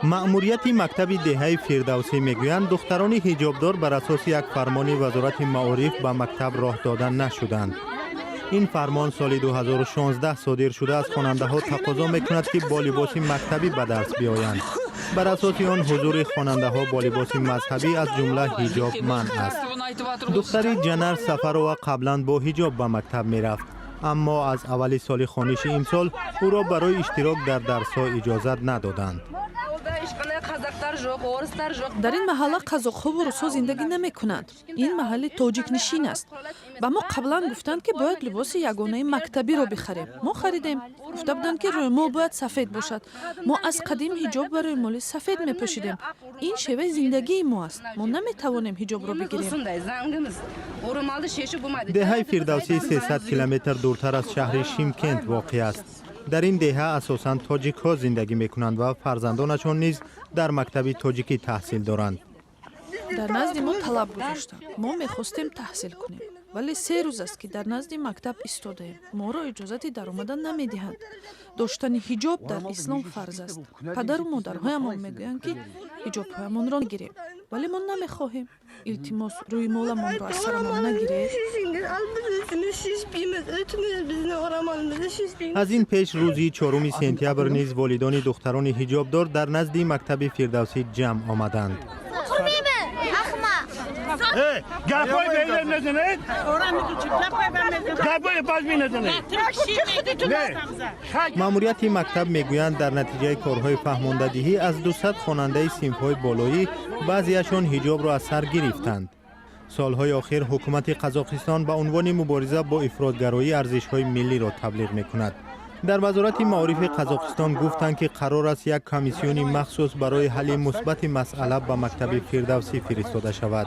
مأموریت مکتب دهه فردوسی میگویند دختران حجابدار بر اساس یک فرمان وزارت معارف به مکتب راه دادن نشدند. این فرمان سال 2016 صادر شده از خواننده ها تقاضا میکند که با لباس مکتبی به درس بیایند. بر اساس آن حضور خواننده ها با لباس مذهبی از جمله حجاب منع است. دختر جنر سفروا قبلا با حجاب به مکتب میرفت، اما از اول سال خوانشی امسال او را برای اشتراک در درس‌ها اجازه ندادند. در این محله قزاق‌ها و روس‌ها زندگی نمی‌کنند. این محل تاجیک نشین است. با ما قبلا گفتند که باید لباس یگانه مکتبی را بخریم. ما خریدیم. گفته بودند که رومال باید سفید باشد. ما از قدیم حجاب و رومال سفید می‌پوشیدیم. این شیوه زندگی ما است. ما نمی‌توانیم حجاب را بگیریم. دهه فردوسی 300 کیلومتر دورتر از شهر شیمکند واقع است. در این دهه اساساً تاجیک ها زندگی میکنند و فرزندانشان نیز در مکتب تاجیکی تحصیل دارند. در نزد ما طلب گذاشتند. ما میخواستیم تحصیل کنیم. ولی 3 روز است که در نزد مکتب ایستادیم. ما را اجازه در آمدن نمیدهند. داشتن حجاب در اسلام فرض است. پدر و مادرهایمان میگویند که حجابهایمان را نگیریم. ولی ما نمیخواهیم. التماس روی مالمان را از سرمان نگیرید. از این پیش روزی 4 سپتامبر نیز والدان دختران حجابدار در نزد مکتب فردوسی جمع آمدند. مأموریت مکتب میگویند در نتیجه کارهای فهماندهی از 200 خواننده صنف‌های بالایی بعضیشان حجاب را از سر گرفتند. سالهای آخر حکومت قزاقستان به عنوان مبارزه با افراطگرایی ارزش‌های ملی را تبلیغ می‌کند. در وزارت معارف قزاقستان گفتند که قرار است یک کمیسیون مخصوص برای حل مثبت مسئله به مکتب فردوسی فرستاده شود.